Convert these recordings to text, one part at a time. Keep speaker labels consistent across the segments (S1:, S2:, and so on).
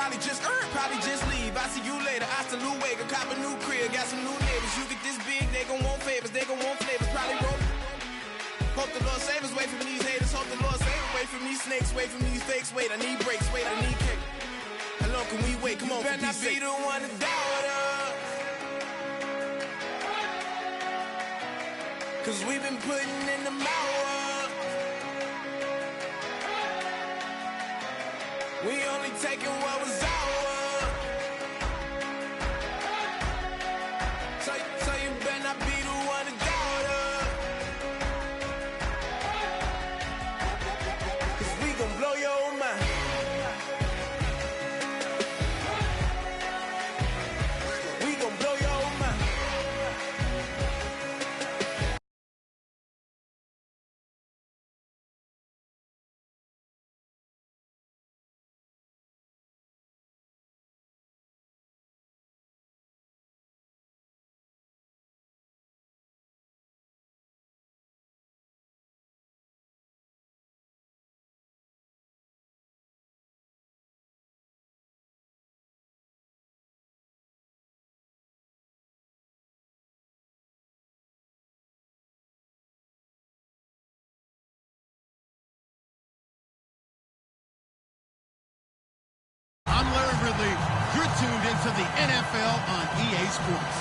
S1: probably just leave. I see you later. Hasta luego. Cop a new crib, got some new neighbors. You get this big, they gon' want favors. They gon' want flavors. Probably roll. Hope the Lord save us. Wait from these haters. Hope the Lord save us. Wait from these snakes. Wait from these fakes. Wait, I need breaks. Wait, I need cake. How long can we wait? Come on, you better not be the one to doubt us. Cause we've been putting in the hours. We only taking what was ours. So you better not be the one to doubt us. Cause we gon' blow your mind. We gon' blow your mind.
S2: You're tuned into the NFL on EA Sports.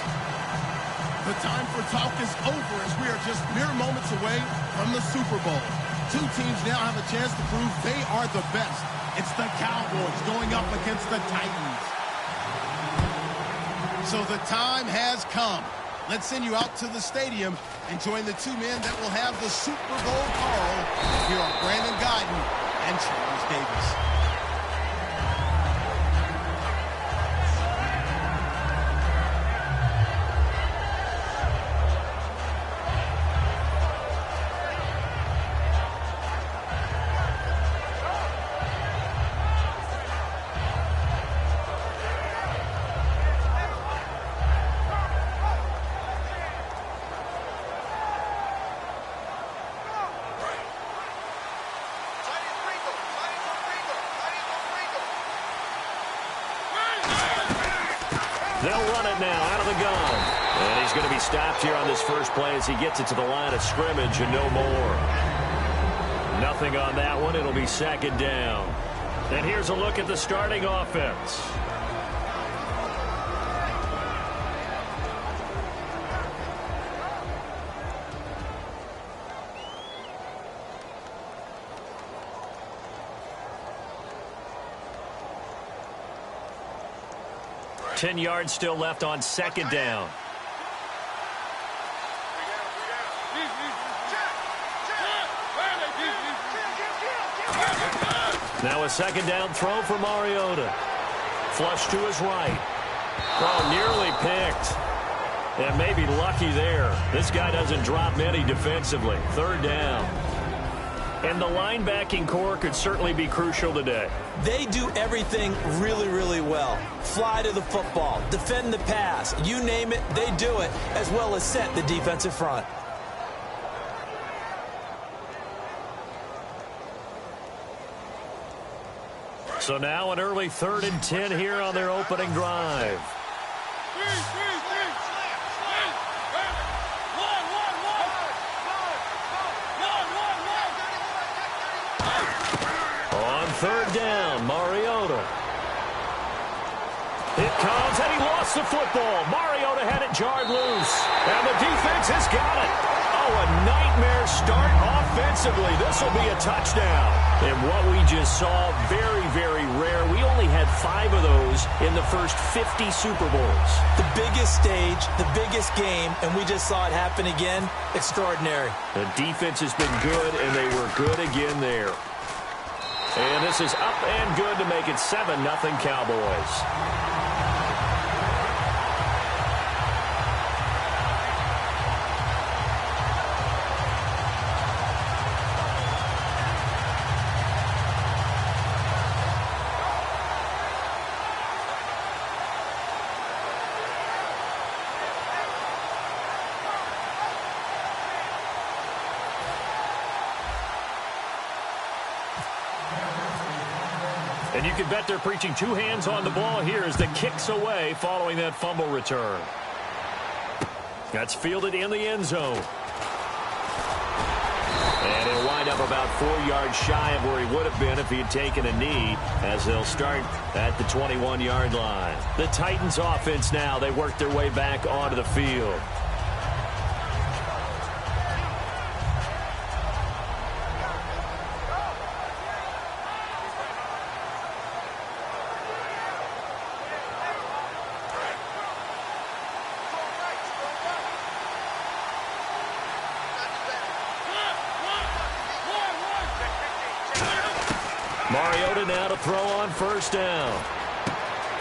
S2: The time for talk is over as we are just mere moments away from the Super Bowl. Two teams now have a chance to prove they are the best. It's the Cowboys going up against the Titans. So the time has come. Let's send you out to the stadium and join the two men that will have the Super Bowl call. Here are Brandon Guyton and Charles Davis.
S3: They'll run it now out of the gun. And he's going to be stopped here on this first play as he gets it to the line of scrimmage and no more. Nothing on that one. It'll be second down. And here's a look at the starting offense. Ten yards still left on second down. Now a second down throw for Mariota. Flush to his right. Oh, nearly picked. And maybe lucky there. This guy doesn't drop many defensively. Third down. And the linebacking core could certainly be crucial today.
S4: They do everything really, really well. Fly to the football, defend the pass, you name it, they do it, as well as set the defensive front.
S3: So now an early 3rd and 10 here on their opening drive. On third down, Mariota. It comes, and he lost the football. Mariota had it jarred loose, and the defense has got it. Oh, a nightmare start offensively. This will be a touchdown. And what we just saw, very, very rare. We only had 5 of those in the first 50 Super Bowls.
S4: The biggest stage, the biggest game, and we just saw it happen again. Extraordinary.
S3: The defense has been good, and they were good again there. And this is up and good to make it 7-0 Cowboys. And you can bet they're preaching two hands on the ball here as the kick's away following that fumble return. That's fielded in the end zone. And he'll wind up about 4 yards shy of where he would have been if he had taken a knee, as they'll start at the 21-yard line. The Titans offense now, they work their way back onto the field. Mariota now to throw on first down.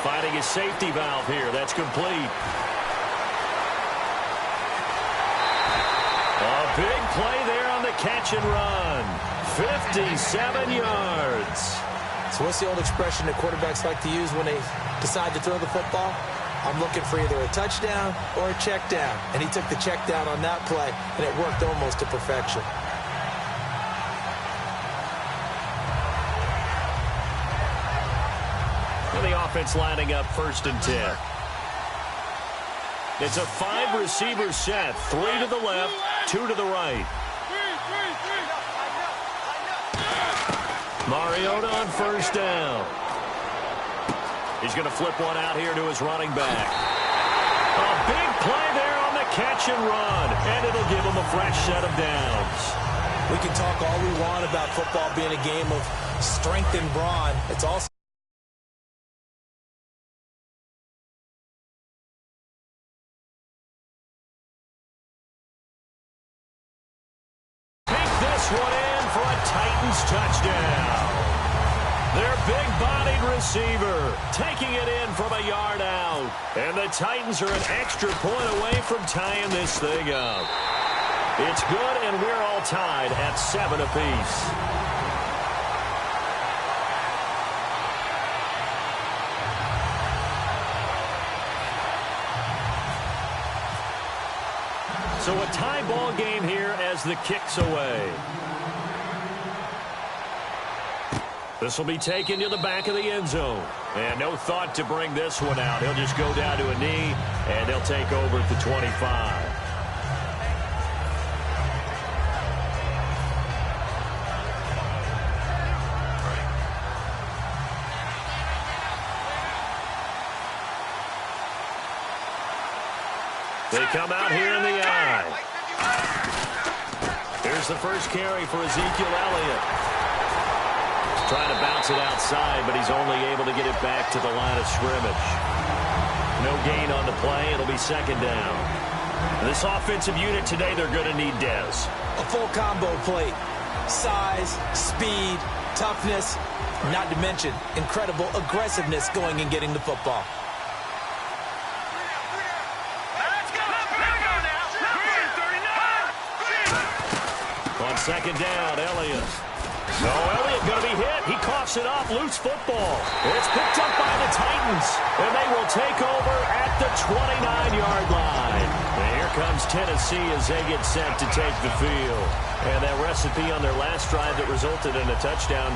S3: Finding his safety valve here. That's complete. A big play there on the catch and run. 57 yards.
S4: So what's the old expression that quarterbacks like to use when they decide to throw the football? I'm looking for either a touchdown or a check down. And he took the check down on that play, and it worked almost to perfection.
S3: The offense lining up 1st and 10. It's a 5-receiver set. 3 to the left, 2 to the right. Mariota on first down. He's going to flip one out here to his running back. A big play there on the catch and run, and it'll give him a fresh set of downs.
S4: We can talk all we want about football being a game of strength and brawn. It's also
S3: one in for a Titans touchdown. Their big-bodied receiver taking it in from a yard out. And the Titans are an extra point away from tying this thing up. It's good, and we're all tied at 7 apiece. So a tie ball game here as the kick's away. This will be taken to the back of the end zone. And no thought to bring this one out. He'll just go down to a knee, and they'll take over at the 25. They come out here in the eye. Here's the first carry for Ezekiel Elliott. Trying to bounce it outside, but he's only able to get it back to the line of scrimmage. No gain on the play. It'll be 2nd down. This offensive unit today, they're going to need Dez.
S4: A full combo plate. Size, speed, toughness, not to mention incredible aggressiveness going and getting the football.
S3: On 2nd down, Elliott. No, Elliott going to be hit. He coughs it up. Loose football. It's picked up by the Titans, and they will take over at the 29-yard line. And here comes Tennessee as they get set to take the field. And that recipe on their last drive that resulted in a touchdown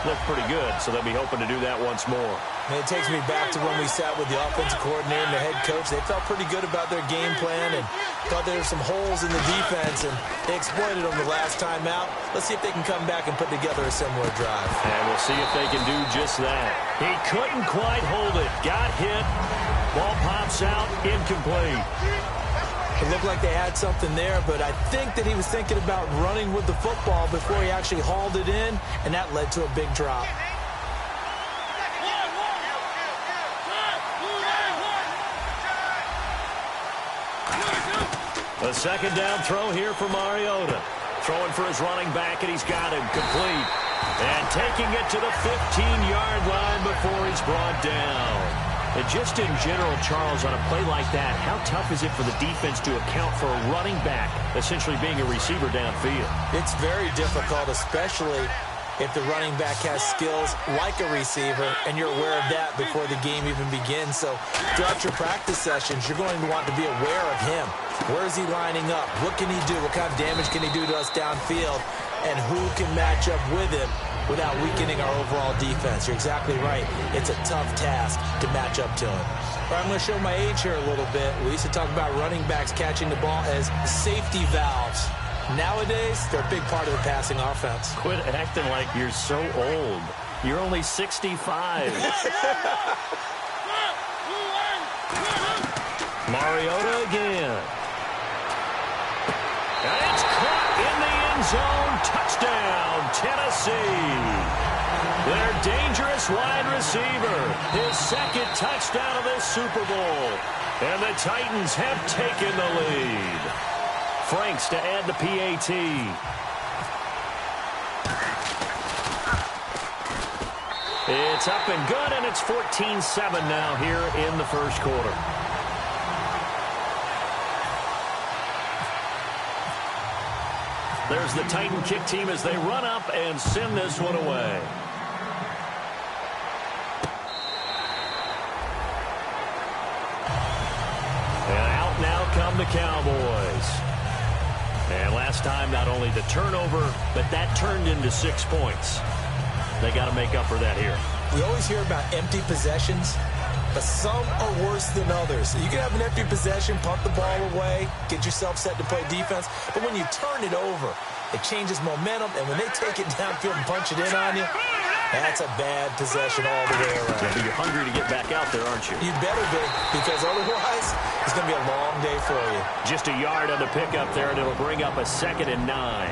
S3: looked pretty good, so they'll be hoping to do that once more.
S4: Man, it takes me back to when we sat with the offensive coordinator and the head coach. They felt pretty good about their game plan and thought there were some holes in the defense, and they exploited them the last time out. Let's see if they can come back and put together a similar drive.
S3: And we'll see if they can do just that. He couldn't quite hold it. Got hit. Ball pops out. Incomplete.
S4: It looked like they had something there, but I think that he was thinking about running with the football before he actually hauled it in, and that led to a big drop.
S3: A 2nd down throw here for Mariota. Throwing for his running back, and he's got him complete. And taking it to the 15-yard line before he's brought down. And just in general, Charles, on a play like that, how tough is it for the defense to account for a running back essentially being a receiver downfield?
S4: It's very difficult, especially if the running back has skills like a receiver, and you're aware of that before the game even begins. So throughout your practice sessions, you're going to want to be aware of him. Where is he lining up? What can he do? What kind of damage can he do to us downfield? And who can match up with him without weakening our overall defense. You're exactly right. It's a tough task to match up to him. All right, I'm going to show my age here a little bit. We used to talk about running backs catching the ball as safety valves. Nowadays, they're a big part of the passing offense.
S3: Quit acting like you're so old. You're only 65. Mariota again. And it's caught in the end zone. Touchdown, Tennessee. Their dangerous wide receiver. His second touchdown of this Super Bowl. And the Titans have taken the lead. Franks to add the PAT. It's up and good, and it's 14-7 now here in the first quarter. There's the Titan kick team as they run up and send this one away. And out now come the Cowboys. And last time, not only the turnover, but that turned into 6 points. They got to make up for that here.
S4: We always hear about empty possessions, but some are worse than others. You can have an empty possession, punt the ball away, get yourself set to play defense, but when you turn it over, it changes momentum, and when they take it downfield and punch it in on you, that's a bad possession all the way around.
S3: Yeah, but you're hungry to get back out there, aren't you?
S4: You better be, because otherwise, it's going to be a long day for you.
S3: Just a yard on the pickup there, and it'll bring up a 2nd and 9.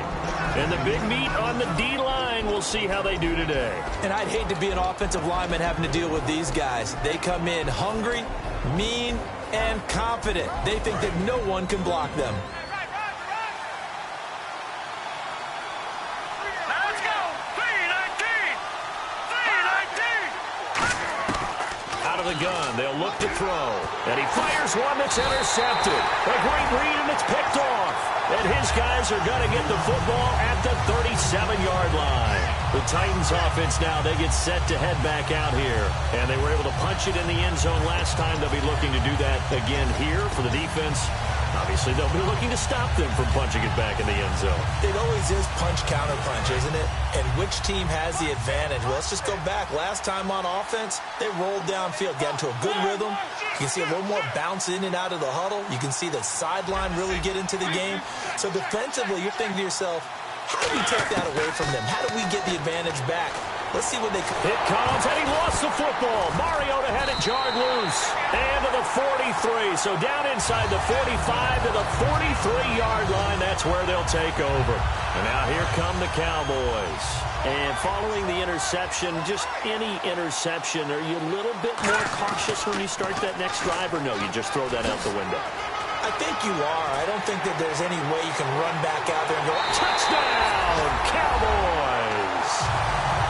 S3: And the big meat on the D-line, we'll see how they do today.
S4: And I'd hate to be an offensive lineman having to deal with these guys. They come in hungry, mean, and confident. They think that no one can block them.
S3: The gun. They'll look to throw. And he fires one that's intercepted. A great read, and it's picked off. And his guys are going to get the football at the 37-yard line. The Titans offense now, they get set to head back out here. And they were able to punch it in the end zone last time. They'll be looking to do that again here for the defense. Obviously, they'll be looking to stop them from punching it back in the end zone.
S4: It always is punch-counter-punch, isn't it? And which team has the advantage? Well, let's just go back. Last time on offense, they rolled downfield, got into a good rhythm. You can see a little more bounce in and out of the huddle. You can see the sideline really get into the game. So defensively, you're thinking to yourself, how do we take that away from them? How do we get the advantage back? Let's see what they...
S3: It comes, and he lost the football. Mariota had it jarred loose. And to the 43. So down inside the 45 to the 43-yard line. That's where they'll take over. And now here come the Cowboys. And following the interception, just any interception, are you a little bit more cautious when you start that next drive, or no, you just throw that out the window?
S4: I think you are. I don't think that there's any way you can run back out there and go,
S3: touchdown, Cowboys!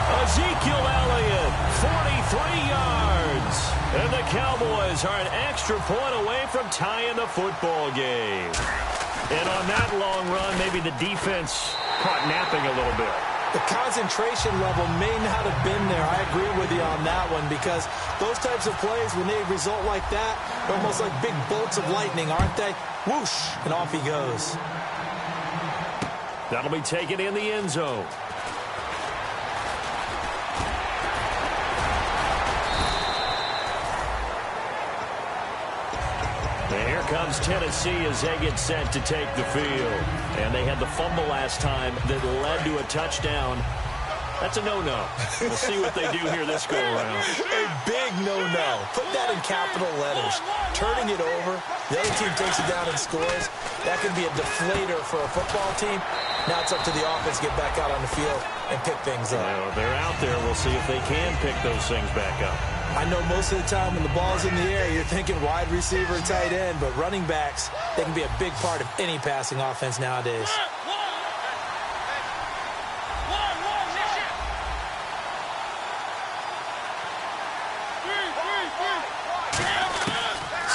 S3: Ezekiel Elliott, 43 yards. And the Cowboys are an extra point away from tying the football game. And on that long run, maybe the defense caught napping a little bit.
S4: The concentration level may not have been there. I agree with you on that one, because those types of plays, when they result like that, they're almost like big bolts of lightning, aren't they? Whoosh, and off he goes.
S3: That'll be taken in the end zone. And here comes Tennessee as they get set to take the field. And they had the fumble last time that led to a touchdown. That's a no-no. We'll see what they do here this go-around.
S4: A big no-no. Put that in capital letters. Turning it over, the other team takes it down and scores. That can be a deflator for a football team. Now it's up to the offense to get back out on the field and pick things up.
S3: Well, they're out there. We'll see if they can pick those things back up.
S4: I know most of the time when the ball's in the air, you're thinking wide receiver and tight end, but running backs, they can be a big part of any passing offense nowadays.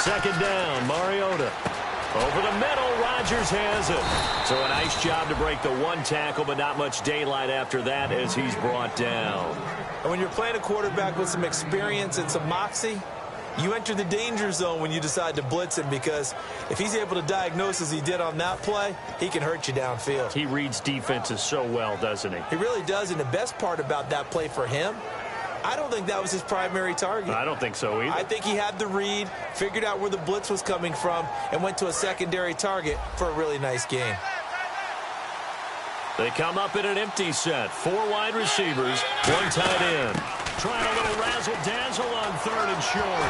S3: Second down, Mariota. Over the middle, Rodgers has it. So a nice job to break the one tackle, but not much daylight after that as he's brought down.
S4: And when you're playing a quarterback with some experience and some moxie, You enter the danger zone when you decide to blitz him, because if he's able to diagnose as he did on that play, he can hurt you downfield.
S3: He reads defenses so well, doesn't he?
S4: He really does, and the best part about that play for him, I don't think that was his primary target.
S3: I don't think so either.
S4: I think he had the read, figured out where the blitz was coming from, and went to a secondary target for a really nice game.
S3: They come up in an empty set. 4 wide receivers, 1 tight end. Trying a little razzle-dazzle on 3rd and short.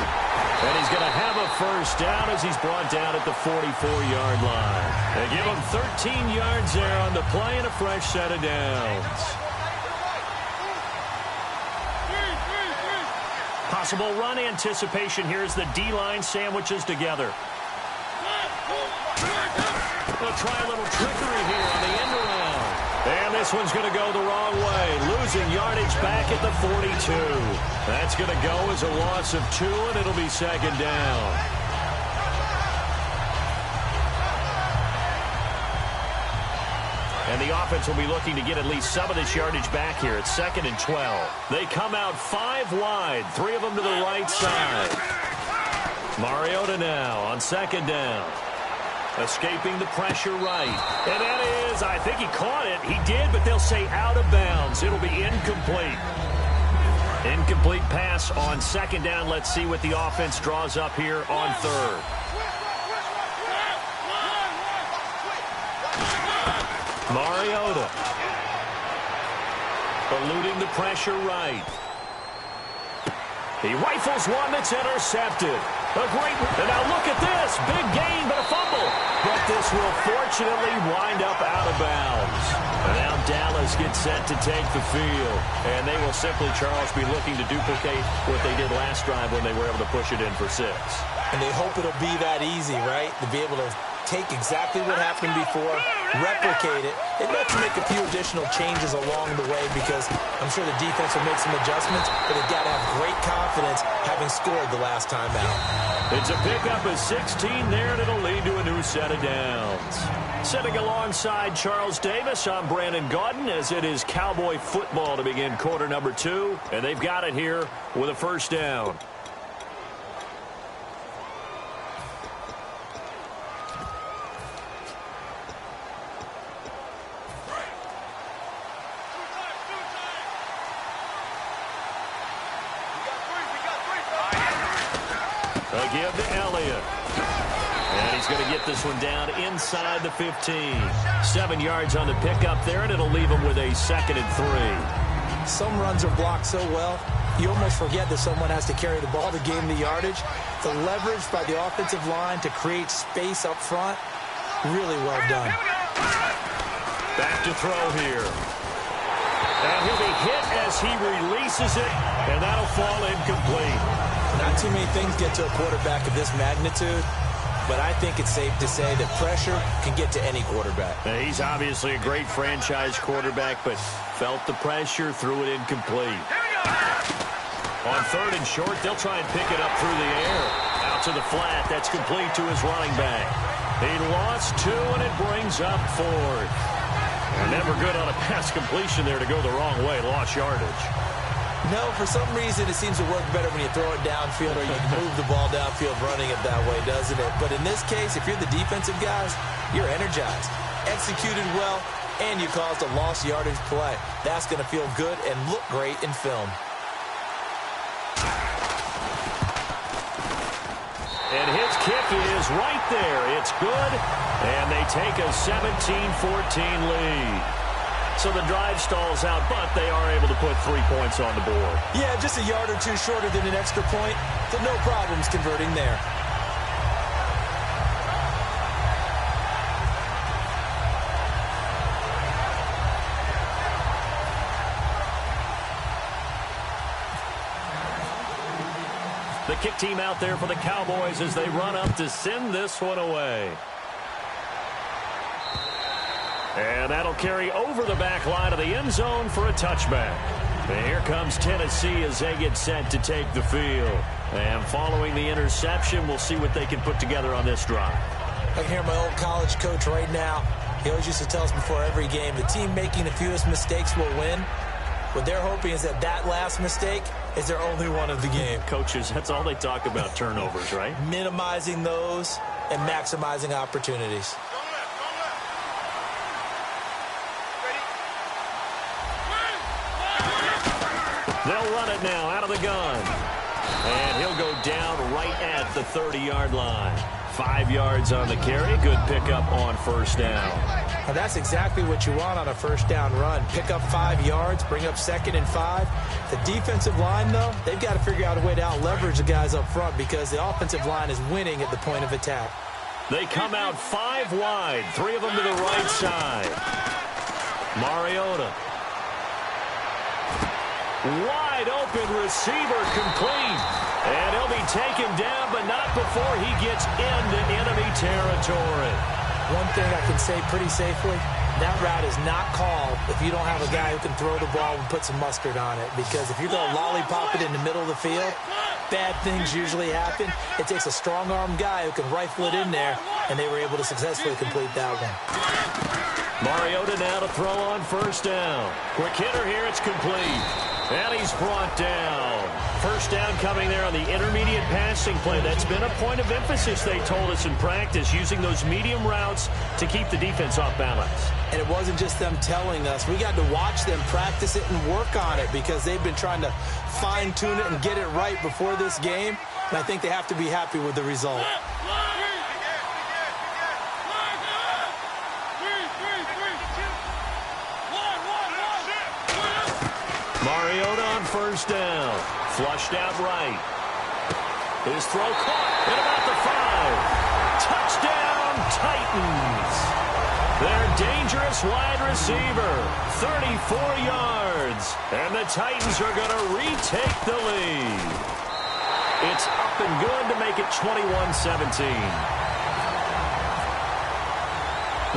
S3: And he's going to have a first down as he's brought down at the 44-yard line. They give him 13 yards there on the play and a fresh set of downs. Possible run anticipation here as the D-line sandwiches together. They'll try a little trickery here on the end around. And this one's going to go the wrong way, losing yardage back at the 42. That's going to go as a loss of 2, and it'll be 2nd down. And the offense will be looking to get at least some of this yardage back here at 2nd and 12. They come out 5 wide, 3 of them to the right side. Mariota now on 2nd down. Escaping the pressure right. And that is, I think he caught it. He did, but they'll say out of bounds. It'll be incomplete. Incomplete pass on 2nd down. Let's see what the offense draws up here on 3rd. Mariota. Eluding the pressure right. He rifles one that's intercepted. A great, and now look at this. Big gain, but a fumble. But this will fortunately wind up out of bounds. And now Dallas gets set to take the field. And they will simply, Charles, be looking to duplicate what they did last drive when they were able to push it in for 6.
S4: And they hope it'll be that easy, right? To be able to take exactly what happened before, replicate it. They'd have to make a few additional changes along the way, because I'm sure the defense will make some adjustments, but they've got to have great confidence having scored the last time out.
S3: It's a pickup of 16 there, and it'll lead to a new set of downs. Sitting alongside Charles Davis, I'm Brandon Gaudin, as it is Cowboy football to begin quarter number 2, and they've got it here with a first down. They give to Elliott. And he's going to get this one down inside the 15. 7 yards on the pickup there, and it'll leave him with a 2nd and 3.
S4: Some runs are blocked so well, you almost forget that someone has to carry the ball to gain the yardage. The leverage by the offensive line to create space up front, really well done.
S3: Back to throw here. And he'll be hit as he releases it, and that'll fall incomplete.
S4: Not too many things get to a quarterback of this magnitude, but I think it's safe to say that pressure can get to any quarterback.
S3: Now, he's obviously a great franchise quarterback, but felt the pressure, threw it incomplete. On 3rd and short, they'll try and pick it up through the air. Out to the flat, that's complete to his running back. He lost 2, and it brings up 4th. And never good on a pass completion there to go the wrong way, lost yardage.
S4: No, for some reason it seems to work better when you throw it downfield or you move the ball downfield running it that way, doesn't it? But in this case, if you're the defensive guys, you're energized, executed well, and you caused a lost yardage play. That's going to feel good and look great in film.
S3: And his kick is right there. It's good, and they take a 17-14 lead. So the drive stalls out, but they are able to put 3 points on the board.
S4: Yeah, just a yard or two shorter than an extra point, so no problems converting there.
S3: The kick team out there for the Cowboys as they run up to send this one away. And that'll carry over the back line of the end zone for a touchback. And here comes Tennessee as they get set to take the field. And following the interception, we'll see what they can put together on this drive.
S4: I can hear my old college coach right now. He always used to tell us before every game, the team making the fewest mistakes will win. What they're hoping is that that last mistake is their only one of the game.
S3: Coaches, that's all they talk about, turnovers, right?
S4: Minimizing those and maximizing opportunities.
S3: They'll run it now out of the gun. And he'll go down right at the 30-yard line. 5 yards on the carry. Good pickup on first down.
S4: Now that's exactly what you want on a first down run. Pick up 5 yards, bring up 2nd and 5. The defensive line, though, they've got to figure out a way to out-leverage the guys up front because the offensive line is winning at the point of attack.
S3: They come out 5 wide. 3 of them to the right side. Mariota. Wide open receiver complete. And he'll be taken down, but not before he gets into enemy territory.
S4: One thing I can say pretty safely, that route is not called if you don't have a guy who can throw the ball and put some mustard on it. Because if you're going to lollipop it in the middle of the field, bad things usually happen. It takes a strong-armed guy who can rifle it in there, and they were able to successfully complete that one.
S3: Mariota now to throw on first down. Quick hitter here, it's complete. And he's brought down. First down coming there on the intermediate passing play. That's been a point of emphasis, they told us in practice, using those medium routes to keep the defense off balance.
S4: And it wasn't just them telling us. We got to watch them practice it and work on it because they've been trying to fine-tune it and get it right before this game. And I think they have to be happy with the result.
S3: Mariota on first down. Flushed out right. His throw caught at about the 5. Touchdown, Titans. Their dangerous wide receiver, 34 yards. And the Titans are going to retake the lead. It's up and good to make it 21-17.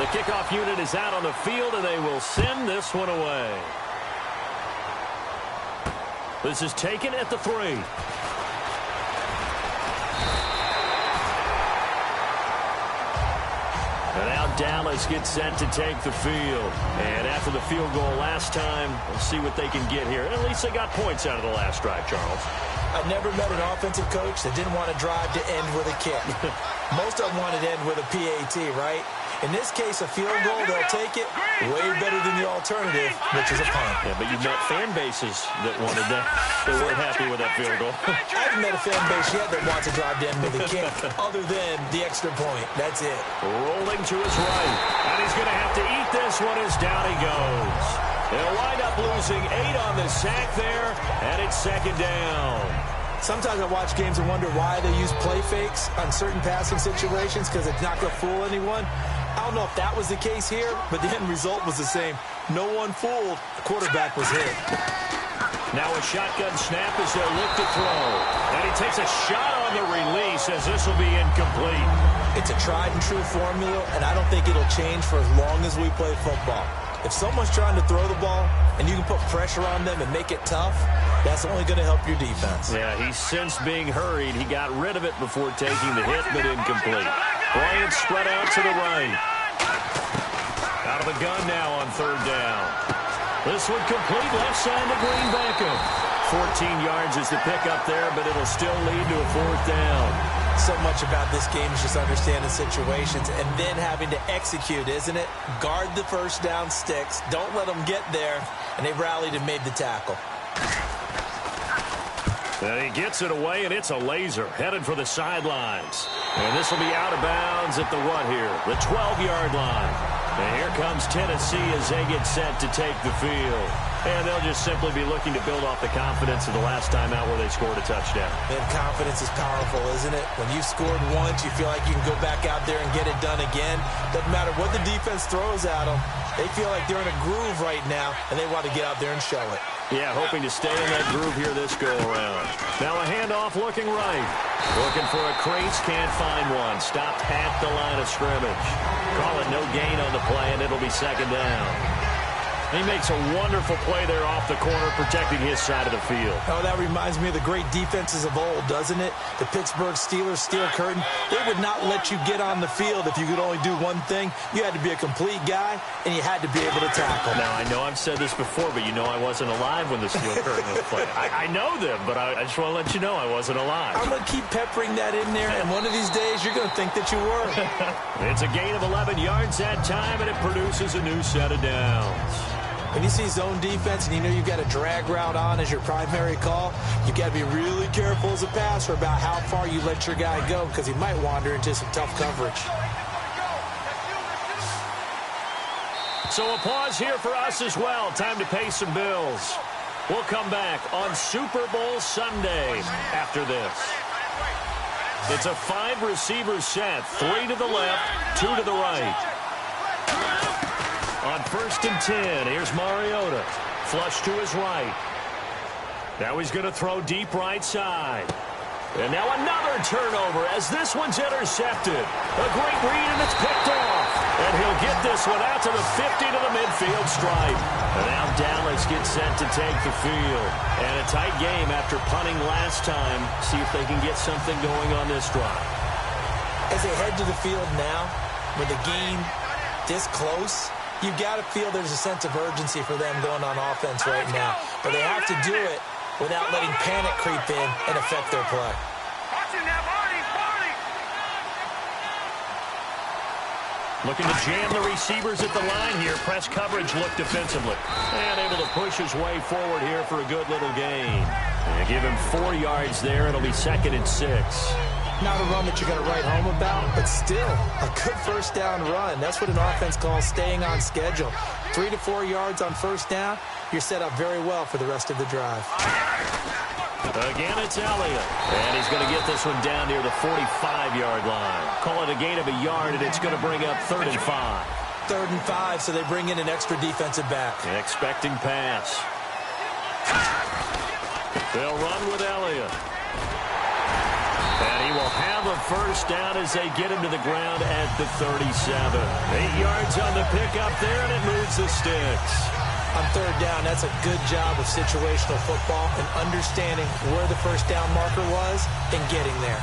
S3: The kickoff unit is out on the field, and they will send this one away. This is taken at the 3. And now Dallas gets set to take the field. And after the field goal last time, we'll see what they can get here. At least they got points out of the last drive, Charles.
S4: I've never met an offensive coach that didn't want to drive to end with a kick. Most of them wanted to end with a PAT, right? In this case, a field goal, they'll take it way better than the alternative, which is a punt.
S3: Yeah, but you met fan bases that wanted that. They weren't happy with that field goal.
S4: I haven't met a fan base yet that wants to drive to end with a kick, other than the extra point. That's it.
S3: Rolling to his right. And he's going to have to eat this one as down he goes. They'll wind up losing 8 on the sack there, and it's 2nd down.
S4: Sometimes I watch games and wonder why they use play fakes on certain passing situations because it's not going to fool anyone. I don't know if that was the case here, but the end result was the same. No one fooled. The quarterback was hit.
S3: Now a shotgun snap as they'll look to throw. And he takes a shot on the release as this will be incomplete.
S4: It's a tried-and-true formula, and I don't think it'll change for as long as we play football. If someone's trying to throw the ball and you can put pressure on them and make it tough, that's only going to help your defense.
S3: Yeah, he's since being hurried. He got rid of it before taking the hit, but incomplete. Bryant spread out to the right. Out of the gun now on 3rd down. This one complete left side to Green Beckham. 14 yards is the pickup there, but it'll still lead to a 4th down.
S4: So much about this game is just understanding situations and then having to execute, isn't it? Guard the first down sticks. Don't let them get there. And they rallied and made the tackle.
S3: And he gets it away, and it's a laser headed for the sidelines. And this will be out of bounds at the what here? The 12-yard line. And here comes Tennessee as they get set to take the field. And they'll just simply be looking to build off the confidence of the last time out where they scored a touchdown.
S4: And confidence is powerful, isn't it? When you scored once, you feel like you can go back out there and get it done again. Doesn't matter what the defense throws at them. They feel like they're in a groove right now, and they want to get out there and show it.
S3: Yeah, hoping to stay in that groove here this go-around. Now a handoff looking right. Looking for a crease, can't find one. Stopped at the line of scrimmage. Call it no gain on the play, and it'll be 2nd down. He makes a wonderful play there off the corner, protecting his side of the field.
S4: Oh, that reminds me of the great defenses of old, doesn't it? The Pittsburgh Steelers, Steel Curtain, they would not let you get on the field if you could only do one thing. You had to be a complete guy, and you had to be able to tackle.
S3: Now, I know I've said this before, but you know I wasn't alive when the Steel Curtain was playing. I know them, but I just want to let you know I wasn't alive.
S4: I'm going to keep peppering that in there, and one of these days you're going to think that you were.
S3: It's a gain of 11 yards that time, and it produces a new set of downs.
S4: When you see zone defense and you know you've got a drag route on as your primary call, you've got to be really careful as a passer about how far you let your guy go because he might wander into some tough coverage.
S3: So a pause here for us as well. Time to pay some bills. We'll come back on Super Bowl Sunday after this. It's a 5-receiver set. 3 to the left, 2 to the right. On 1st and 10, here's Mariota. Flush to his right. Now he's going to throw deep right side. And now another turnover as this one's intercepted. A great read, and it's picked off. And he'll get this one out to the 50 to the midfield stripe. And now Dallas gets set to take the field. And a tight game after punting last time. See if they can get something going on this drive.
S4: As they head to the field now, with the game this close, you've got to feel there's a sense of urgency for them going on offense right now. But they have to do it without letting panic creep in and affect their play.
S3: Looking to jam the receivers at the line here. Press coverage look defensively. And able to push his way forward here for a good little gain. And give him 4 yards there. It'll be 2nd and 6.
S4: Not a run that you're going to write home about, but still a good first down run. That's what an offense calls staying on schedule. 3 to 4 yards on first down, you're set up very well for the rest of the drive.
S3: Again, it's Elliott. And he's going to get this one down near the 45-yard line. Call it a gain of a yard, and it's going to bring up 3rd and 5.
S4: 3rd and 5, so they bring in an extra defensive back.
S3: Expecting pass. They'll run with Elliott. And he will have a first down as they get him to the ground at the 37. 8 yards on the pickup there, and it moves the sticks.
S4: On 3rd down, that's a good job of situational football and understanding where the first down marker was and getting there.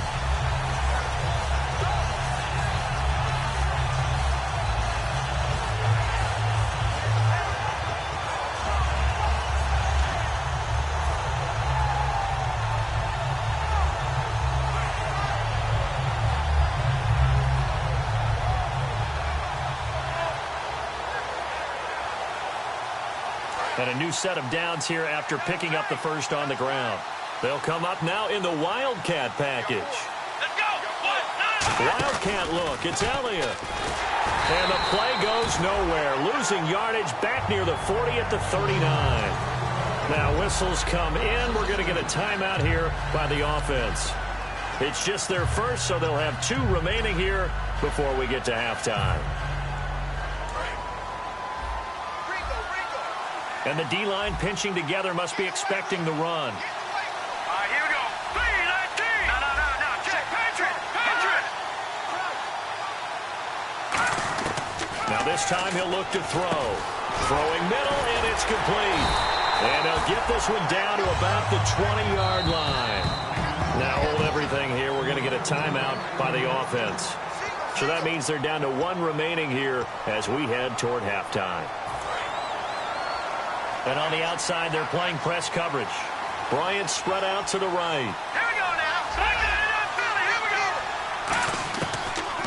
S3: And a new set of downs here after picking up the first on the ground. They'll come up now in the Wildcat package.
S1: Let's go.
S3: Wildcat look. It's Elliott. And the play goes nowhere. Losing yardage back near the 40 at the 39. Now whistles come in. We're going to get a timeout here by the offense. It's just their first, so they'll have 2 remaining here before we get to halftime. And the D-line pinching together must be expecting the run.
S1: All right, here we go. 3-19. No. Check. Patriot.
S3: Now this time he'll look to throw. Throwing middle, and it's complete. And they'll get this one down to about the 20-yard line. Now hold everything here. We're going to get a timeout by the offense. So that means they're down to 1 remaining here as we head toward halftime. And on the outside, they're playing press coverage. Bryant spread out to the right.
S1: Here we go now. Here we go.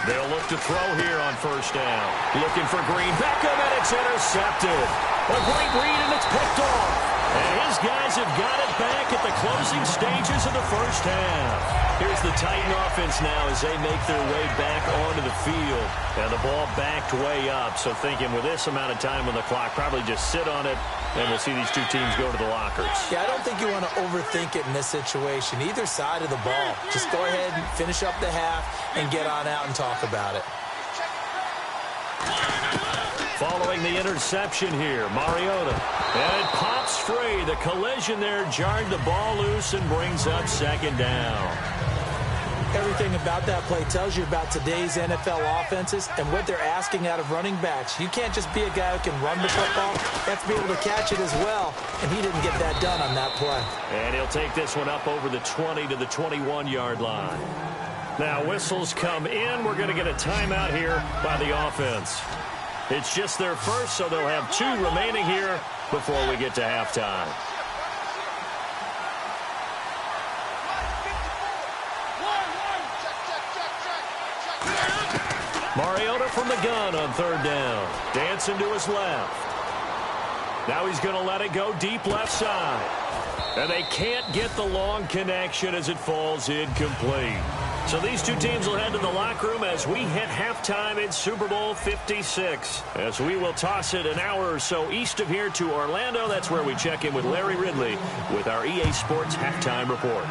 S3: They'll look to throw here on first down. Looking for Green. Beckham, and it's intercepted. A great read, and it's picked off. And his guys have got it back at the closing stages of the first half. Here's the Titan offense now as they make their way back onto the field. And the ball backed way up. So thinking with this amount of time on the clock, probably just sit on it, and we'll see these 2 teams go to the lockers.
S4: Yeah, I don't think you want to overthink it in this situation. Either side of the ball. Just go ahead and finish up the half and get on out and talk about it.
S3: Following the interception here, Mariota. And it pops free. The collision there jarred the ball loose and brings up 2nd down.
S4: Everything about that play tells you about today's NFL offenses and what they're asking out of running backs. You can't just be a guy who can run the football. You have to be able to catch it as well, and he didn't get that done on that play.
S3: And he'll take this one up over the 20 to the 21-yard line. Now, whistles come in. We're going to get a timeout here by the offense. It's just their first, so they'll have 2 remaining here before we get to halftime. Mariota from the gun on 3rd down. Dancing to his left. Now he's going to let it go deep left side. And they can't get the long connection as it falls incomplete. So these 2 teams will head to the locker room as we hit halftime in Super Bowl 56. As we will toss it an hour or so east of here to Orlando. That's where we check in with Larry Ridley with our EA Sports halftime report.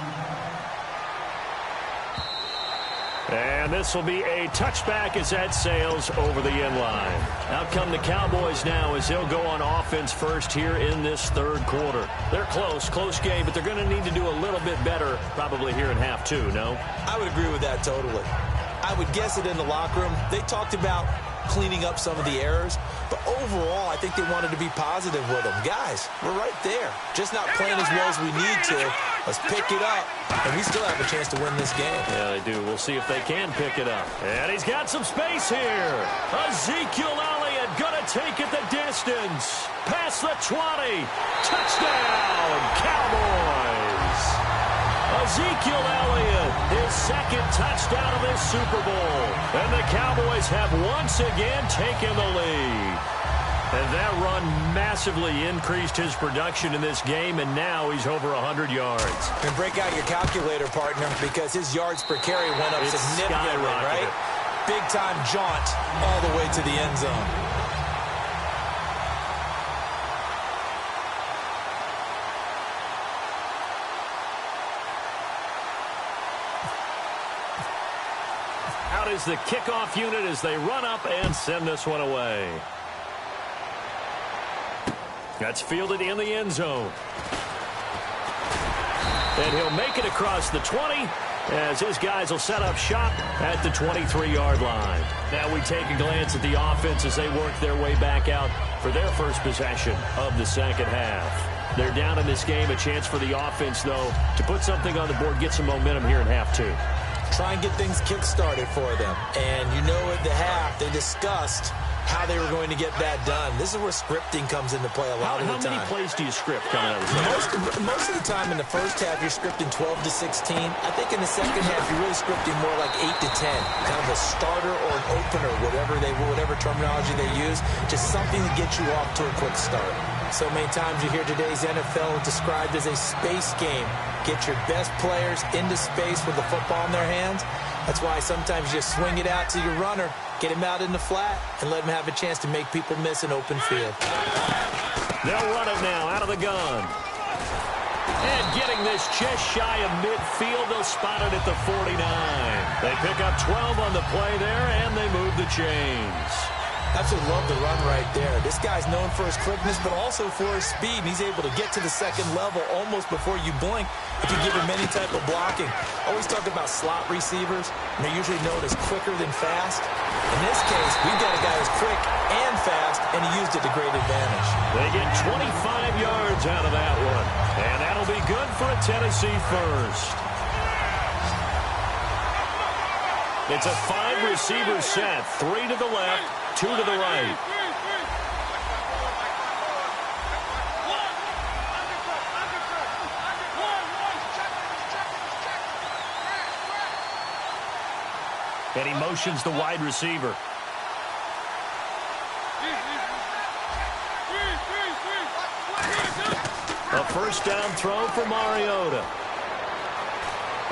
S3: And this will be a touchback as that sails over the end line. Out come the Cowboys now as they'll go on offense first here in this 3rd quarter. They're close game, but they're going to need to do a little bit better probably here in half 2, no?
S4: I would agree with that totally. I would guess it in the locker room. They talked about cleaning up some of the errors, but overall, I think they wanted to be positive with them. Guys, we're right there. Just not playing as well as we need to. Let's pick it up, and we still have a chance to win this game.
S3: Yeah, they do. We'll see if they can pick it up. And he's got some space here. Ezekiel Elliott gonna take it the distance. Past the 20. Touchdown, Cowboys. Ezekiel Elliott, his 2nd touchdown of this Super Bowl. And the Cowboys have once again taken the lead. And that run massively increased his production in this game, and now he's over 100 yards.
S4: And break out your calculator, partner, because his yards per carry went up significantly, right? Big-time jaunt all the way to the end zone.
S3: Out is the kickoff unit as they run up and send this one away. That's fielded in the end zone. And he'll make it across the 20 as his guys will set up shop at the 23-yard line. Now we take a glance at the offense as they work their way back out for their first possession of the 2nd half. They're down in this game. A chance for the offense, though, to put something on the board, get some momentum here in half 2.
S4: Try and get things kick-started for them. And you know at the half, they discussed how they were going to get that done. This is where scripting comes into play a lot of the time.
S3: How many plays do you script coming out of the
S4: Most of the time in the first half, you're scripting 12 to 16. I think in the second half, you're really scripting more like 8 to 10. Kind of a starter or an opener, whatever terminology they use. Just something to get you off to a quick start. So many times you hear today's NFL described as a space game. Get your best players into space with the football in their hands. That's why sometimes you swing it out to your runner, get him out in the flat, and let him have a chance to make people miss an open field.
S3: They'll run it now out of the gun. And getting this just shy of midfield, they'll spot it at the 49. They pick up 12 on the play there, and they move the chains.
S4: Absolutely love the run right there. This guy's known for his quickness, but also for his speed. He's able to get to the 2nd level almost before you blink if you give him any type of blocking. Always talk about slot receivers, and they're usually known as quicker than fast. In this case, we've got a guy who's quick and fast, and he used it to great advantage.
S3: They get 25 yards out of that one, and that'll be good for a Tennessee first. It's a 5-receiver set, 3 to the left, 2 to the right. And he motions the wide receiver. A first down throw for Mariota.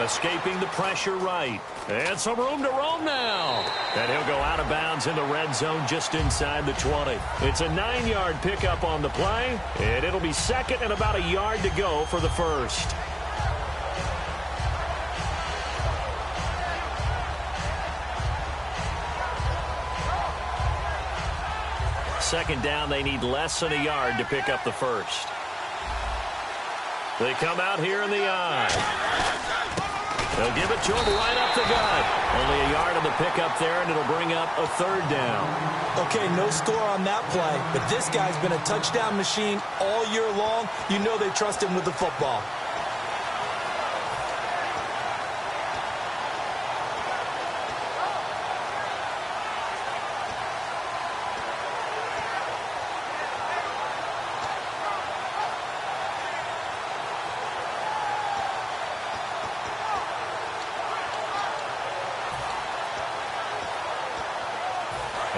S3: Escaping the pressure right. And some room to roam now. And he'll go out of bounds in the red zone just inside the 20. It's a 9-yard pickup on the play. And it'll be 2nd and about a yard to go for the first. Second down, they need less than a yard to pick up the first. They come out here in the eye. They'll give it to him right up the gut. Only a yard on the pickup there, and it'll bring up a third down.
S4: Okay, no score on that play, but this guy's been a touchdown machine all year long. You know they trust him with the football.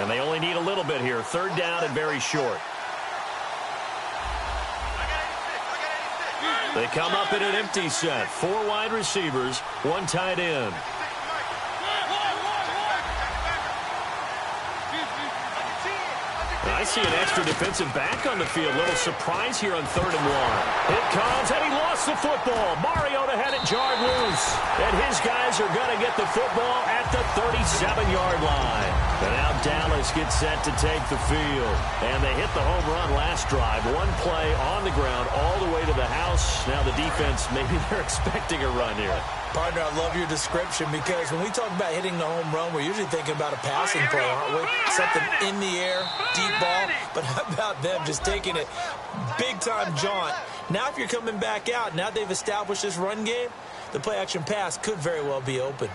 S3: And they only need a little bit here. Third down and very short. They come up in an empty set. 4 wide receivers, 1 tight end. I see an extra defensive back on the field. Little surprise here on 3rd and 1. It comes, and he lost the football. Mariota had it jarred loose. And his guys are going to get the football at the 37-yard line. And now Dallas gets set to take the field. And they hit the home run last drive. 1 play on the ground all the way to the house. Now the defense, maybe they're expecting a run here.
S4: Partner, I love your description because when we talk about hitting the home run, we're usually thinking about a passing play, aren't we? Something in the air, deep ball. But how about them just taking it big-time jaunt? Now if you're coming back out, now they've established this run game, the play-action pass could very well be open.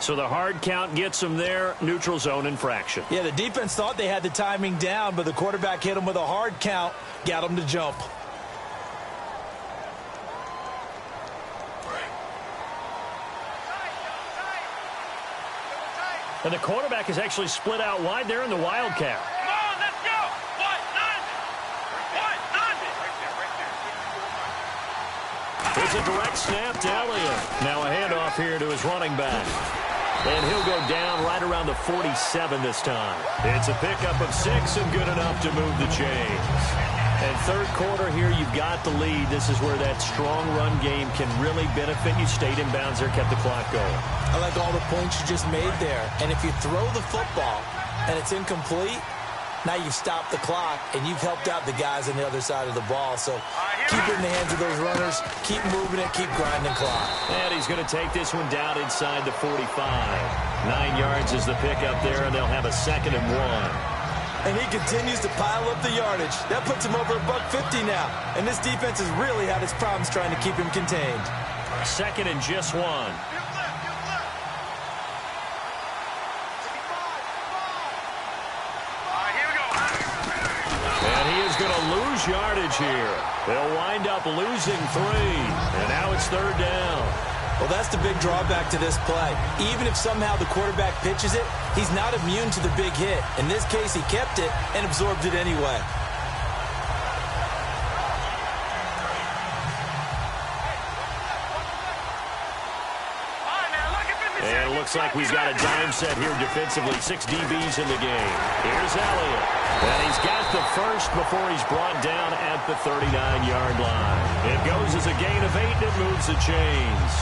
S3: So the hard count gets them there, neutral zone infraction.
S4: Yeah, the defense thought they had the timing down, but the quarterback hit them with a hard count, got them to jump.
S3: And the quarterback is actually split out wide there in the Wildcat.
S5: Come on, let's go.
S3: It's a direct snap to Elliott. Now a handoff here to his running back. And he'll go down right around the 47 this time. It's a pickup of 6 and good enough to move the chains. And 3rd quarter here, you've got the lead. This is where that strong run game can really benefit you. Stayed in bounds there, kept the clock going.
S4: I like all the points you just made there. And if you throw the football and it's incomplete, now you've stopped the clock and you've helped out the guys on the other side of the ball. So keep it in the hands of those runners. Keep moving it. Keep grinding clock.
S3: And he's going to take this one down inside the 45. 9 yards is the pickup there, and they'll have a 2nd and 1.
S4: And he continues to pile up the yardage. That puts him over $150 now. And this defense has really had its problems trying to keep him contained.
S3: 2nd and just 1. And he is going to lose yardage here. They'll wind up losing 3. And now it's 3rd down.
S4: Well, that's the big drawback to this play. Even if somehow the quarterback pitches it, he's not immune to the big hit. In this case, he kept it and absorbed it anyway.
S3: And it looks like we've got a dime set here defensively. 6 DBs in the game. Here's Elliott. And he's got the first before he's brought down at the 39-yard line. It goes as a gain of 8, and it moves the chains.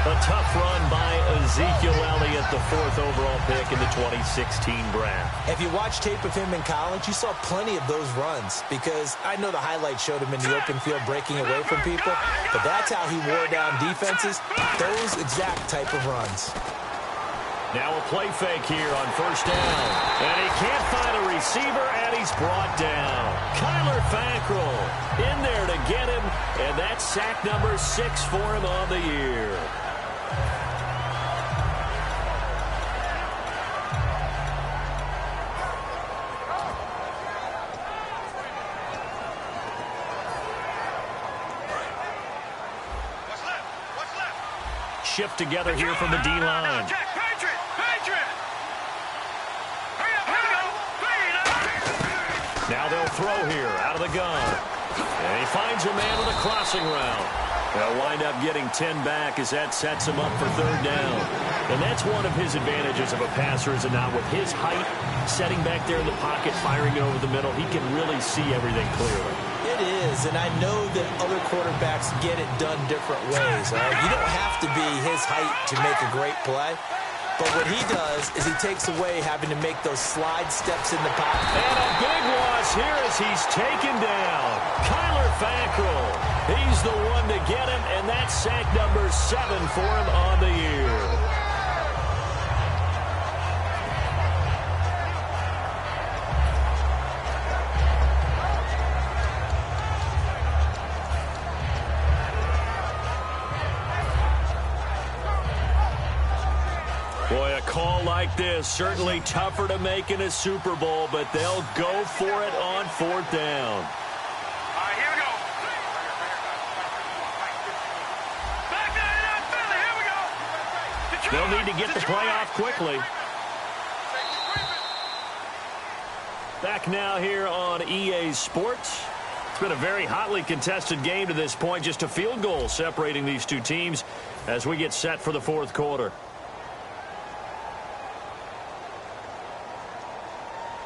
S3: A tough run by Ezekiel Elliott, the 4th overall pick in the 2016 draft.
S4: If you watch tape of him in college, you saw plenty of those runs because I know the highlights showed him in the open field breaking away from people, but that's how he wore down defenses, those exact type of runs.
S3: Now a play fake here on 1st down. And he can't find a receiver, and he's brought down. Kyler Fackrell in there to get him, and that's sack number 6 for him on the year. Shift together here from the D-line. Now they'll throw here out of the gun. And he finds a man with a crossing route. They'll wind up getting 10 back as that sets him up for 3rd down. And that's one of his advantages of a passer, is it not? With his height, setting back there in the pocket, firing it over the middle, he can really see everything clearly.
S4: It is, and I know that other quarterbacks get it done different ways. You don't have to be his height to make a great play. But what he does is he takes away having to make those slide steps in the pocket.
S3: And a big loss here as he's taken down. Kyler Fackrell, he's the one to get him, and that's sack number 7 for him on the year. Boy, a call like this, certainly tougher to make in a Super Bowl, but they'll go for it on 4th down.
S5: All right, here we go. Back to Philly, here we go.
S3: They'll need to get the play off quickly. Back now here on EA Sports. It's been a very hotly contested game to this point, just a field goal separating these two teams as we get set for the 4th quarter.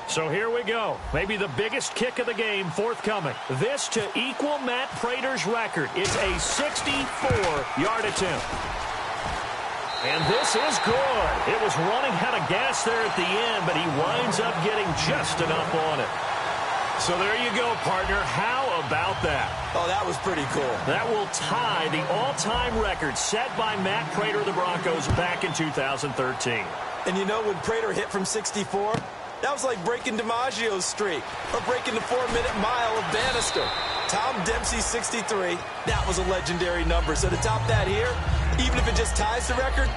S3: So here we go. Maybe the biggest kick of the game forthcoming. This to equal Matt Prater's record. It's a 64-yard attempt. And this is good. It was running out of gas there at the end, but he winds up getting just enough on it. So there you go, partner. How about that?
S4: Oh, that was pretty cool.
S3: That will tie the all-time record set by Matt Prater of the Broncos back in 2013.
S4: And you know, when Prater hit from 64, that was like breaking DiMaggio's streak or breaking the 4-minute mile of Bannister. Tom Dempsey's 63, that was a legendary number. So to top that here, even if it just ties the record,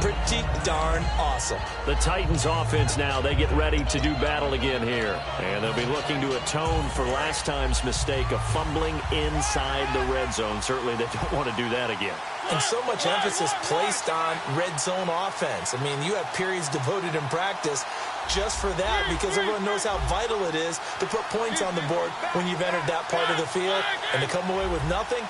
S4: pretty darn awesome.
S3: The Titans offense now, they get ready to do battle again here. And they'll be looking to atone for last time's mistake of fumbling inside the red zone. Certainly they don't want to do that again.
S4: And so much emphasis placed on red zone offense. I mean, you have periods devoted in practice just for that because everyone knows how vital it is to put points on the board when you've entered that part of the field. And to come away with nothing,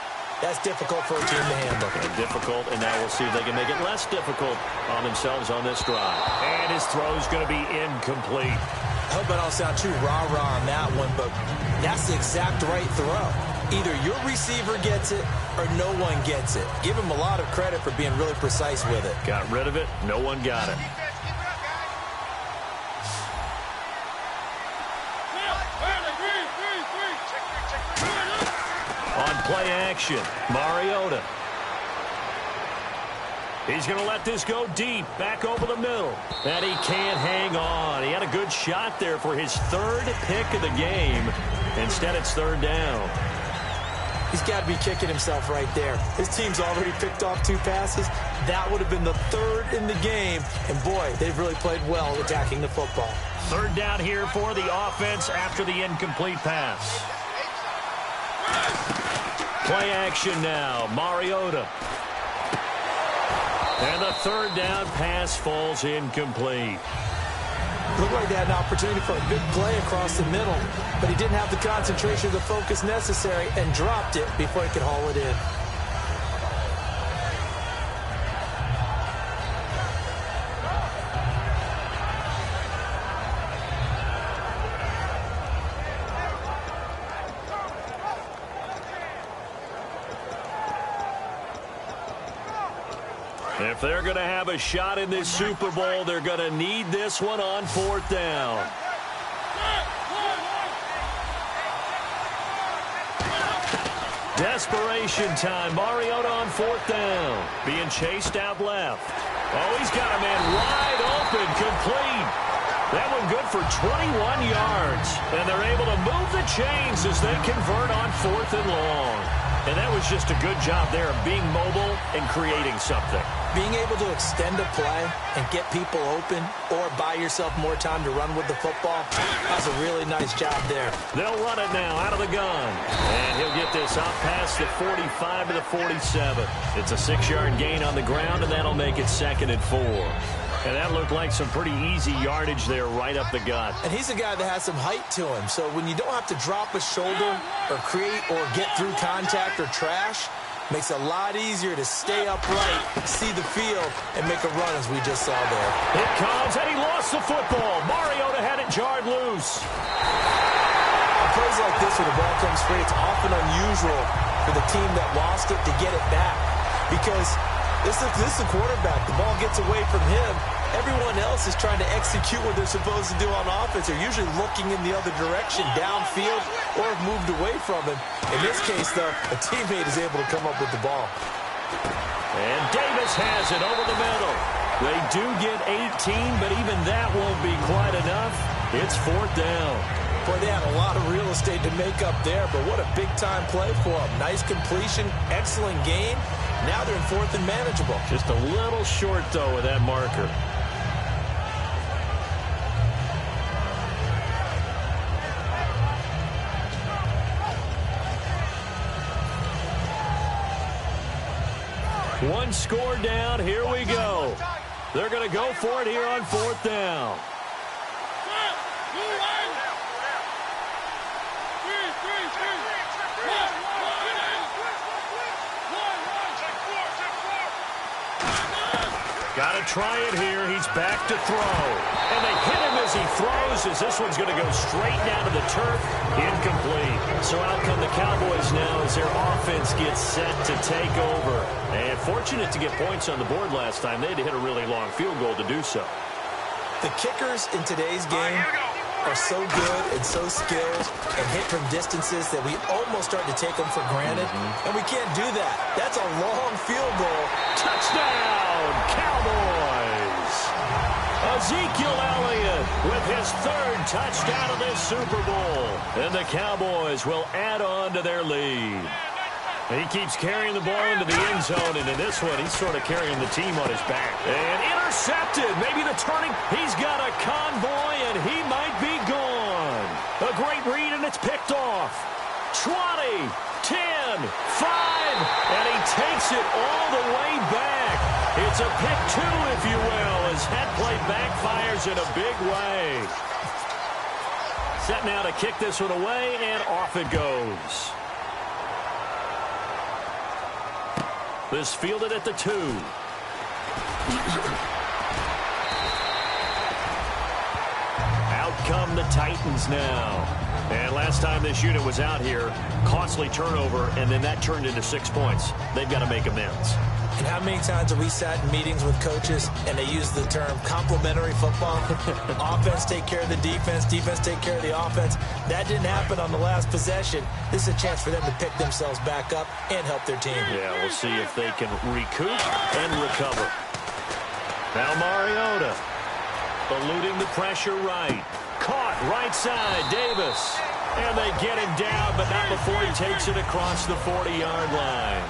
S4: that's difficult for a team to handle.
S3: Difficult, and now we'll see if they can make it less difficult on themselves on this drive. And his throw is going to be incomplete.
S4: I hope I don't sound too rah-rah on that one, but that's the exact right throw. Either your receiver gets it or no one gets it. Give him a lot of credit for being really precise with it.
S3: Got rid of it. No one got it. On play action, Mariota. He's going to let this go deep, back over the middle. And he can't hang on. He had a good shot there for his 3rd pick of the game. Instead, it's 3rd down.
S4: He's got to be kicking himself right there. His team's already picked off 2 passes. That would have been the 3rd in the game. And, boy, they've really played well attacking the football.
S3: 3rd down here for the offense after the incomplete pass. Play action now, Mariota. And the 3rd down pass falls incomplete.
S4: Looked like they had an opportunity for a big play across the middle, but he didn't have the concentration or the focus necessary and dropped it before he could haul it in.
S3: If they're going to have a shot in this Super Bowl, they're going to need this one on 4th down. Desperation time. Mariota on 4th down. Being chased out left. Oh, he's got a man wide open, complete. That one good for 21 yards. And they're able to move the chains as they convert on 4th and long. And that was just a good job there of being mobile and creating something.
S4: Being able to extend a play and get people open or buy yourself more time to run with the football, that's a really nice job there.
S3: They'll run it now out of the gun. And he'll get this out past the 45 to the 47. It's a 6-yard gain on the ground, and that'll make it 2nd and 4. And that looked like some pretty easy yardage there right up the gut.
S4: And he's a guy that has some height to him. So when you don't have to drop a shoulder or create or get through contact or trash, makes it a lot easier to stay upright, see the field, and make a run as we just saw there.
S3: It comes, and he lost the football. Mariota had it jarred loose.
S4: On plays like this where the ball comes free, it's often unusual for the team that lost it to get it back because This is the quarterback. The ball gets away from him. Everyone else is trying to execute what they're supposed to do on offense. They're usually looking in the other direction, downfield, or have moved away from him. In this case, though, a teammate is able to come up with the ball.
S3: And Davis has it over the middle. They do get 18, but even that won't be quite enough. It's 4th down.
S4: Boy, they had a lot of real estate to make up there, but what a big-time play for them. Nice completion, excellent gain. Now they're in 4th and manageable.
S3: Just a little short, though, with that marker. One score down. Here we go. They're going to go for it here on 4th down. Got to try it here. He's back to throw. And they hit him as he throws, as this one's going to go straight down to the turf. Incomplete. So out come the Cowboys now as their offense gets set to take over. And fortunate to get points on the board last time. They had to hit a really long field goal to do so.
S4: The kickers in today's game are so good and so skilled and hit from distances that we almost start to take them for granted. And we can't do that. That's a long field goal.
S3: Touchdown, Cowboys! Ezekiel Elliott with his 3rd touchdown of this Super Bowl. And the Cowboys will add on to their lead. He keeps carrying the ball into the end zone, and in this one, he's sort of carrying the team on his back. And intercepted. Maybe the turning. He's got a convoy, and he might be gone. A great read, and it's picked off. 20, 10, 5, and he takes it all the way back. It's a pick 2, if you will, as that play backfires in a big way. Set now to kick this one away, and off it goes. This fielded at the 2. Out come the Titans now. And last time this unit was out here, costly turnover, and then that turned into 6 points. They've got to make amends.
S4: And how many times have we sat in meetings with coaches and they use the term complementary football? Offense take care of the defense, defense take care of the offense. That didn't happen on the last possession. This is a chance for them to pick themselves back up and help their team.
S3: Yeah, we'll see if they can recoup and recover. Now Mariota eluding the pressure right. Caught right side, Davis. And they get him down, but not before he takes it across the 40-yard line.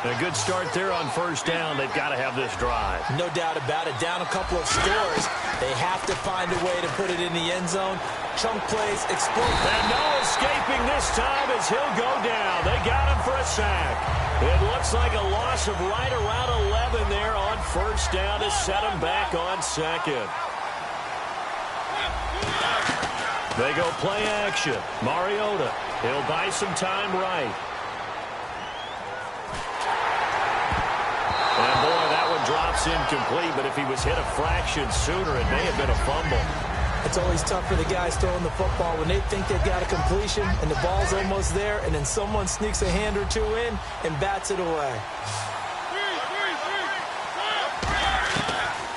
S3: A good start there on 1st down. They've got to have this drive.
S4: No doubt about it. Down a couple of scores. They have to find a way to put it in the end zone. Chunk plays, explode.
S3: And no escaping this time as he'll go down. They got him for a sack. It looks like a loss of right around 11 there on 1st down to set him back on 2nd. They go play action. Mariota. He'll buy some time right. And boy, that one drops incomplete, but if he was hit a fraction sooner, it may have been a fumble.
S4: It's always tough for the guys throwing the football when they think they've got a completion and the ball's almost there, and then someone sneaks a hand or two in and bats it away.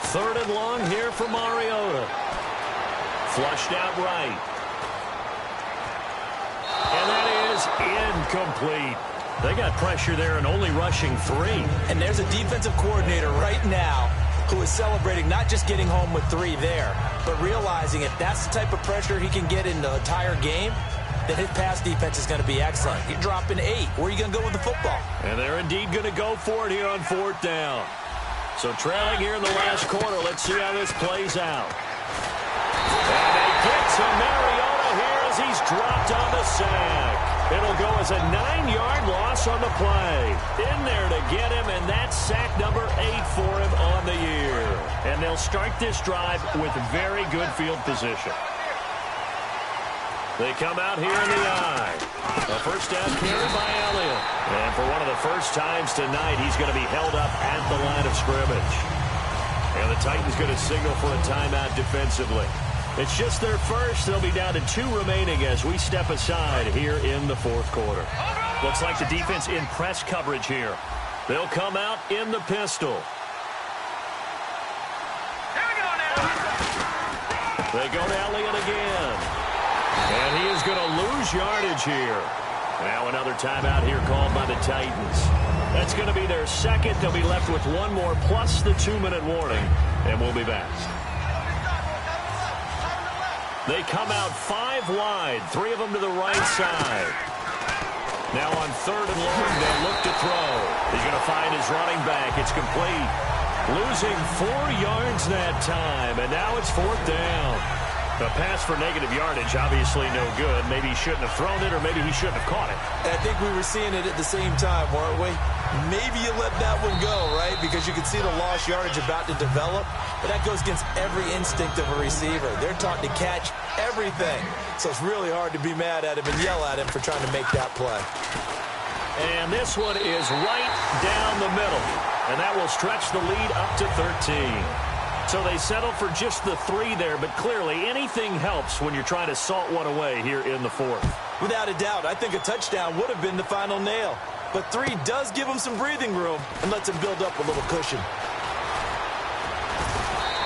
S3: 3rd and long here for Mariota. Flushed out right. And that is incomplete. They got pressure there and only rushing 3.
S4: And there's a defensive coordinator right now who is celebrating not just getting home with 3 there, but realizing if that's the type of pressure he can get in the entire game, then his pass defense is going to be excellent. You're dropping 8. Where are you going to go with the football?
S3: And they're indeed going to go for it here on 4th down. So trailing here in the last quarter, let's see how this plays out. And they get to Mariota here as he's dropped on the sack. It'll go as a 9-yard loss on the play. In there to get him, and that's sack number 8 for him on the year. And they'll start this drive with very good field position. They come out here in the eye. A 1st down carry by Elliott. And for one of the first times tonight, he's going to be held up at the line of scrimmage. And the Titans going to signal for a timeout defensively. It's just their first. They'll be down to 2 remaining as we step aside here in the 4th quarter. Looks like the defense in press coverage here. They'll come out in the pistol.
S5: Here we go now.
S3: They go to Elliott again. And he is going to lose yardage here. Now another timeout here called by the Titans. That's going to be their second. They'll be left with one more plus the 2-minute warning. And we'll be back. They come out 5 wide. 3 of them to the right side. Now on 3rd and long, they look to throw. He's going to find his running back. It's complete. Losing 4 yards that time. And now it's 4th down. The pass for negative yardage, obviously no good. Maybe he shouldn't have thrown it, or maybe he shouldn't have caught it.
S4: I think we were seeing it at the same time, weren't we? Maybe you let that one go, right? Because you can see the lost yardage about to develop. But that goes against every instinct of a receiver. They're taught to catch everything. So it's really hard to be mad at him and yell at him for trying to make that play.
S3: And this one is right down the middle. And that will stretch the lead up to 13. So they settle for just the 3 there, but clearly anything helps when you're trying to salt one away here in the 4th.
S4: Without a doubt, I think a touchdown would have been the final nail. But 3 does give him some breathing room and lets him build up a little cushion.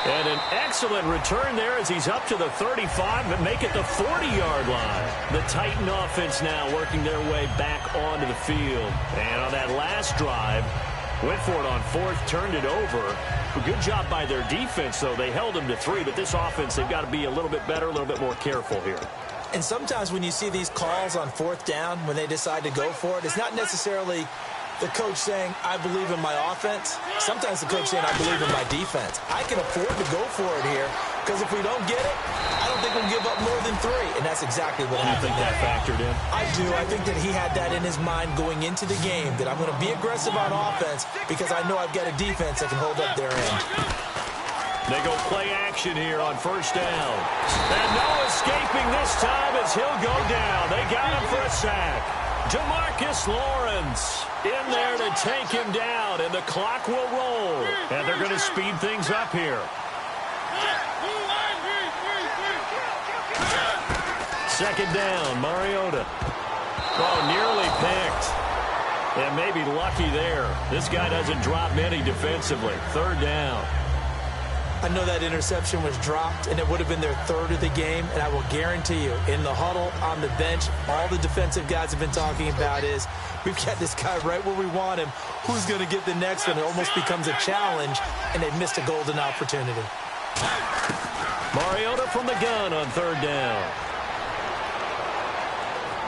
S3: And an excellent return there as he's up to the 35, but make it the 40-yard line. The Titan offense now working their way back onto the field. And on that last drive, went for it on 4th, turned it over. A good job by their defense, though. They held them to 3, but this offense, they've got to be a little bit better, a little bit more careful here.
S4: And sometimes when you see these calls on 4th down, when they decide to go for it, it's not necessarily the coach saying, I believe in my offense. Sometimes the coach saying, I believe in my defense. I can afford to go for it here, because if we don't get it, I don't think we'll give up more than 3. And that's exactly what happened.
S3: You think that factored in?
S4: I do. I think that he had that in his mind going into the game, that I'm going to be aggressive on offense because I know I've got a defense that can hold up their end.
S3: They go play action here on 1st down. And no escaping this time as he'll go down. They got him for a sack. DeMarcus Lawrence in there to take him down, and the clock will roll. And they're going to speed things up here. Second down, Mariota. Oh, nearly picked. And maybe lucky there. This guy doesn't drop many defensively. 3rd down.
S4: I know that interception was dropped, and it would have been their 3rd of the game, and I will guarantee you, in the huddle, on the bench, all the defensive guys have been talking about is, we've got this guy right where we want him. Who's going to get the next one? It almost becomes a challenge, and they've missed a golden opportunity.
S3: Mariota from the gun on 3rd down.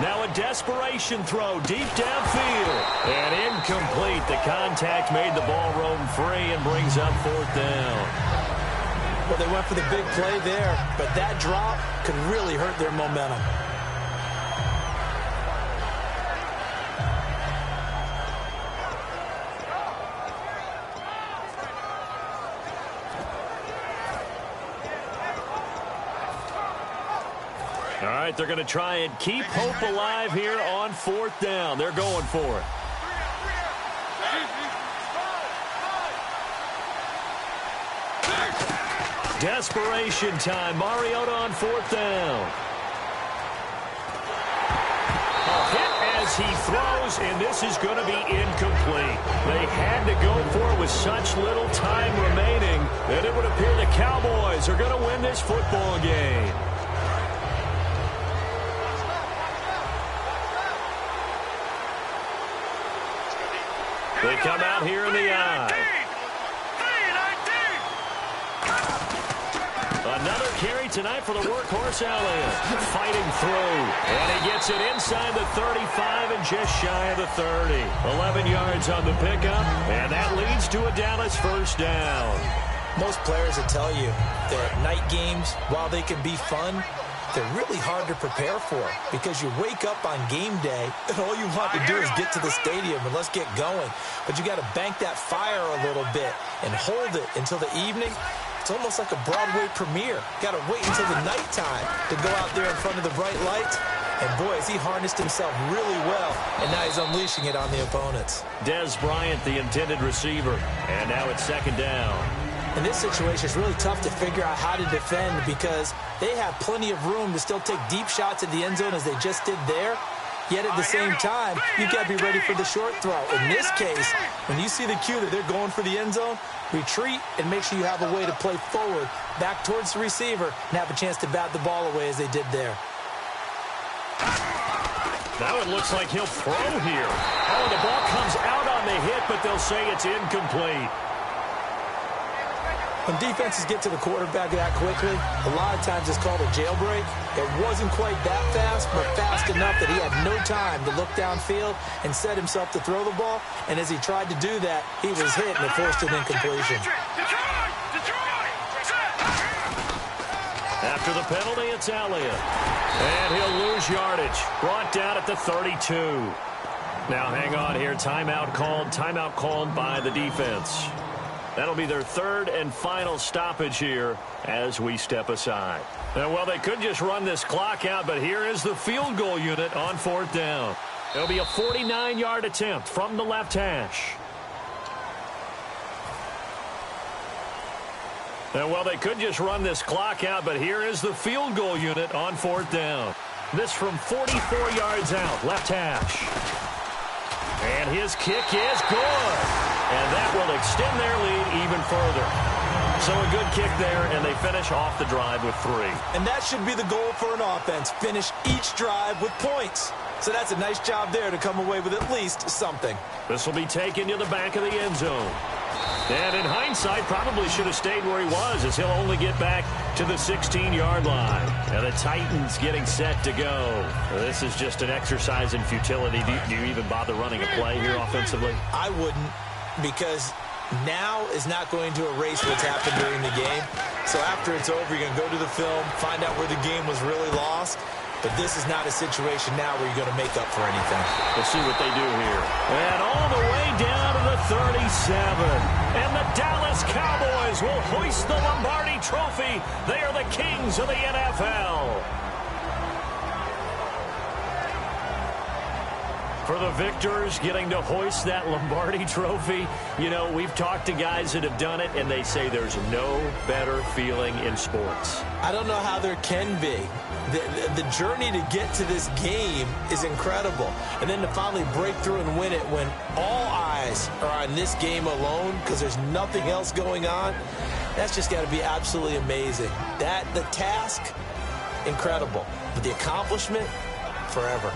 S3: Now a desperation throw deep downfield. And incomplete. The contact made the ball roam free and brings up 4th down.
S4: Well, they went for the big play there, but that drop could really hurt their momentum.
S3: All right, they're going to try and keep hope alive here on 4th down. They're going for it. Desperation time. Mariota on 4th down. A hit as he throws, and this is going to be incomplete. They had to go for it with such little time remaining that it would appear the Cowboys are going to win this football game. They come out here in the eye. Another carry tonight for the workhorse Elliott. Fighting through. And he gets it inside the 35 and just shy of the 30. 11 yards on the pickup. And that leads to a Dallas 1st down.
S4: Most players will tell you that night games, while they can be fun, they're really hard to prepare for because you wake up on game day and all you want to do is get to the stadium and let's get going. But you got to bank that fire a little bit and hold it until the evening. It's almost like a Broadway premiere. Got to wait until the nighttime to go out there in front of the bright lights. And boy, has he harnessed himself really well, and now he's unleashing it on the opponents.
S3: Des Bryant, the intended receiver, and now it's 2nd down.
S4: In this situation, it's really tough to figure out how to defend because they have plenty of room to still take deep shots at the end zone as they just did there. Yet at the same time, you've got to be ready for the short throw. In this case, when you see the cue that they're going for the end zone, retreat and make sure you have a way to play forward, back towards the receiver, and have a chance to bat the ball away as they did there.
S3: Now it looks like he'll throw here. Oh, the ball comes out on the hit, but they'll say it's incomplete.
S4: When defenses get to the quarterback that quickly, a lot of times it's called a jailbreak. It wasn't quite that fast, but fast enough that he had no time to look downfield and set himself to throw the ball. And as he tried to do that, he was hit and it forced an incompletion.
S3: After the penalty, it's Elliott. And he'll lose yardage. Brought down at the 32. Now hang on here. Timeout called by the defense. That'll be their third and final stoppage here as we step aside. Well, they could just run this clock out, but here is the field goal unit on 4th down. It'll be a 49-yard attempt from the left hash. Well, they could just run this clock out, but here is the field goal unit on 4th down. This from 44 yards out, left hash. And his kick is good. And that will extend their lead even further. So a good kick there, and they finish off the drive with 3.
S4: And that should be the goal for an offense, finish each drive with points. So that's a nice job there to come away with at least something.
S3: This will be taken to the back of the end zone. And in hindsight, probably should have stayed where he was, as he'll only get back to the 16-yard line. And the Titans getting set to go. This is just an exercise in futility. Do you even bother running a play here offensively?
S4: I wouldn't, because now is not going to erase what's happened during the game. So after it's over, you're going to go to the film, find out where the game was really lost. But this is not a situation now where you're going to make up for anything.
S3: We'll see what they do here. And all the way down to the 37. And the Dallas Cowboys will hoist the Lombardi Trophy. They are the kings of the NFL. For the victors getting to hoist that Lombardi Trophy, you know, we've talked to guys that have done it, and they say there's no better feeling in sports.
S4: I don't know how there can be. The journey to get to this game is incredible. And then to finally break through and win it when all eyes are on this game alone because there's nothing else going on, that's just got to be absolutely amazing. The task, incredible. But the accomplishment, forever.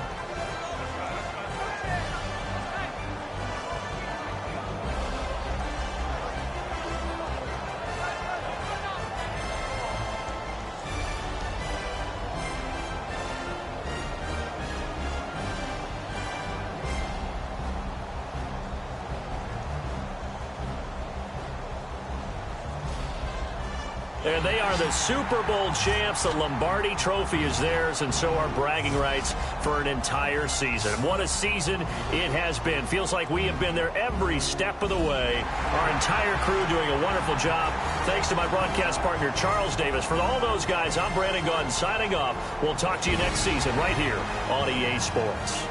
S3: And they are the Super Bowl champs. The Lombardi Trophy is theirs, and so are bragging rights for an entire season. And what a season it has been. Feels like we have been there every step of the way. Our entire crew doing a wonderful job. Thanks to my broadcast partner, Charles Davis. For all those guys, I'm Brandon Gaudin signing off. We'll talk to you next season right here on EA Sports.